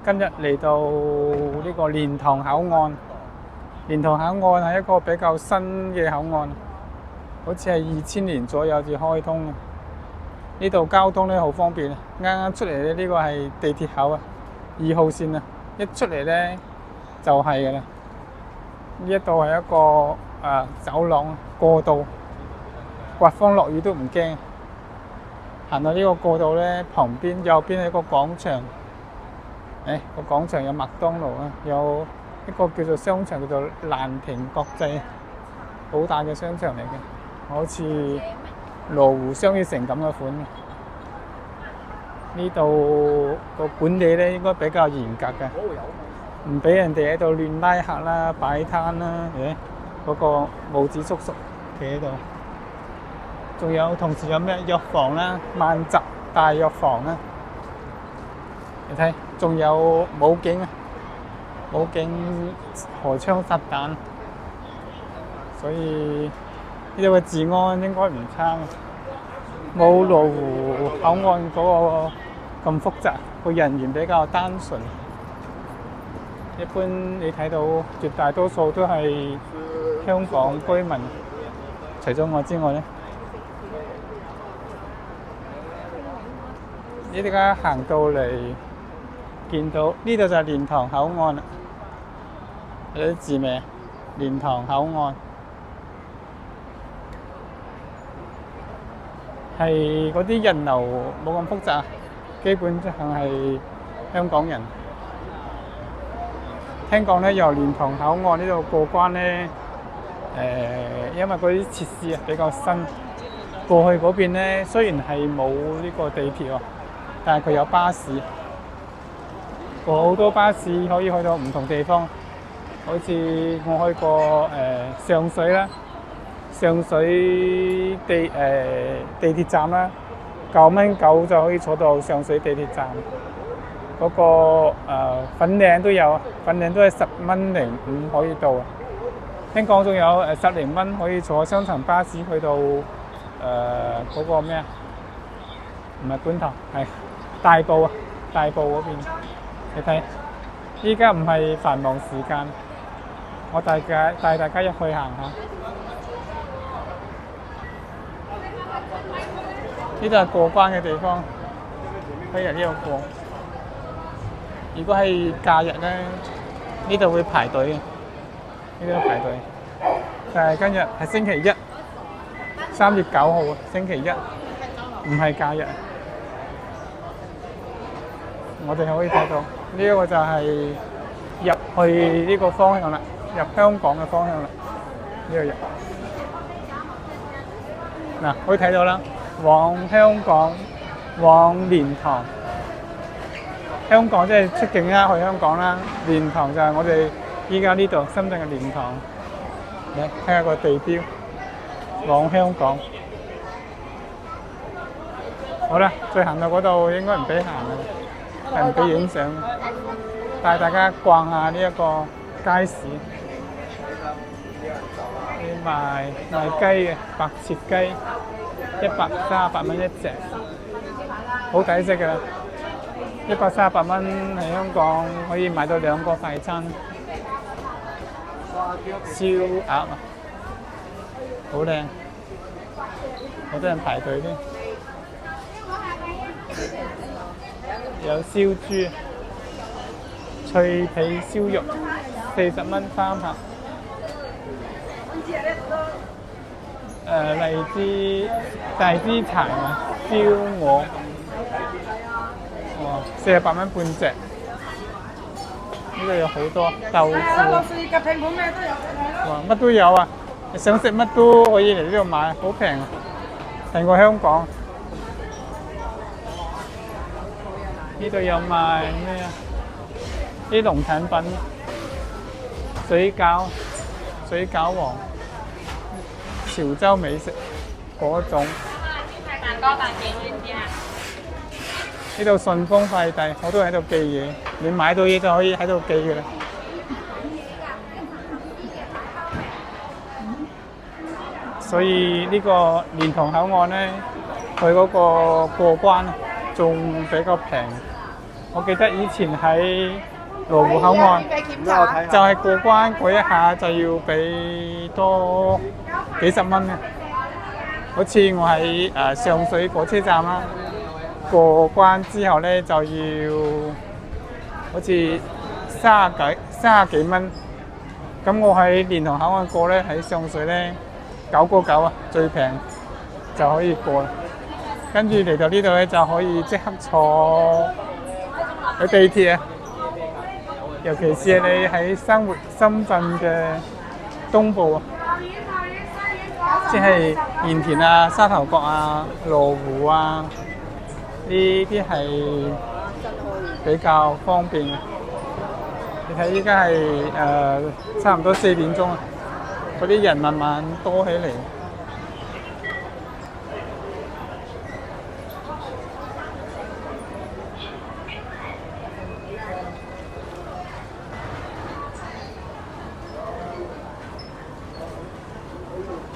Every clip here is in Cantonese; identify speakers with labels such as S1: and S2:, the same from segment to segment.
S1: 今日嚟到呢個蓮塘口岸。蓮塘口岸係一個比較新嘅口岸，好似係2000年左右至開通嘅。呢度交通咧好方便，啱啱出嚟咧呢個係地鐵口啊，2號線啊，一出嚟咧就係㗎啦。呢一度係一個走廊過道，刮風落雨都唔驚。行到呢個過道咧，旁邊右邊係一個廣場。個廣場有麥當勞啊，有一個叫做商場叫做蘭亭國際，好大嘅商場嚟嘅，好似羅湖商業城咁嘅款。呢度個管理咧應該比較嚴格嘅，唔俾人哋喺度亂拉客啦、擺攤啦。嗰個帽子叔叔企喺度，仲有同時有咩藥房啦、萬澤大藥房啦。你睇，仲有武警啊！武警荷槍實彈，所以呢度嘅治安應該唔差嘅，冇羅湖口岸嗰個咁複雜，個人員比較單純。一般你睇到絕大多數都係香港居民，除咗我之外咧，你而家行到嚟，見到呢度就係蓮塘口岸啦，有啲字未啊？蓮塘口岸係嗰啲人流冇咁複雜，基本上係香港人。聽講咧，由蓮塘口岸呢度過關咧，因為嗰啲設施啊比較新，過去嗰邊咧雖然係冇呢個地鐵喎，但係佢有巴士。好多巴士可以去到唔同地方，好似我去過上水啦，上水地鐵站啦，9蚊9就可以坐到上水地鐵站。嗰個粉嶺都有，粉嶺都係10蚊05可以到啊。聽講仲有10零蚊可以坐雙層巴士去到嗰個咩啊？唔係觀塘，係大埔啊，大埔嗰邊。你睇，依家唔係繁忙時間，我帶大家入去行下。呢度係過關嘅地方，可以喺呢度過。如果係假日咧，呢度會排隊嘅，呢度排隊。但係今日係星期一，3月9號星期一，唔係假日。我哋可以睇到。呢一個就係入去呢個方向啦，入香港嘅方向啦。呢度入嗱，可以睇到啦，往香港，往蓮塘。香港即係出境啦，去香港啦。蓮塘就係我哋依家呢度深圳嘅蓮塘。你睇下個地標，往香港。好啦，再行到嗰度應該唔俾行啦，係唔俾影相。帶大家逛下呢一個街市，賣雞嘅白切雞，138蚊一隻，好抵食㗎。138蚊喺香港可以買到2個快餐。燒鴨啊，好靚，好多人排隊添。有燒豬。脆皮燒肉40蚊3盒，荔枝大枝柴啊，燒鵝，哇，48蚊半隻。呢度有好多豆腐，哇，乜都有啊！你想食乜都可以嚟呢度買，好平啊，平過香港。呢度有賣咩啊？啲農產品，水餃王，潮州美食嗰種。蛋糕蛋幾蚊啲啊？呢度順豐快遞，好多人喺度寄嘢，你買到嘢就可以喺度寄嘅啦。所以呢個蓮塘口岸咧，佢嗰個過關仲比較平。我記得以前喺羅湖口岸，就係過關嗰一下就要俾多幾十蚊嘅。好似我喺上水火車站啦，過關之後咧就要好似三十幾蚊。咁我喺蓮塘口岸過咧，喺上水咧9.9啊，最平就可以過啦。跟住嚟到呢度咧就可以即刻坐去地鐵啊，尤其是你喺生活深圳嘅東部啊，即係鹽田啊、沙頭角啊、羅湖啊，呢啲係比較方便嘅。你睇依家係差唔多4點鐘啊，嗰啲人慢慢多起嚟。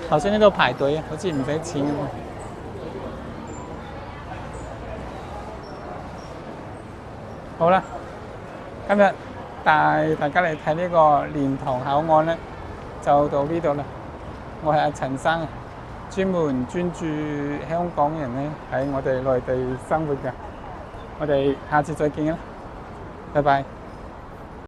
S1: 頭先呢度排隊啊，好似唔使錢咁啊。好啦，今日帶大家嚟睇呢個蓮塘口岸咧，就到呢度啦。我係阿陳生，專注香港人咧喺我哋內地生活嘅。我哋下次再見啦，拜拜。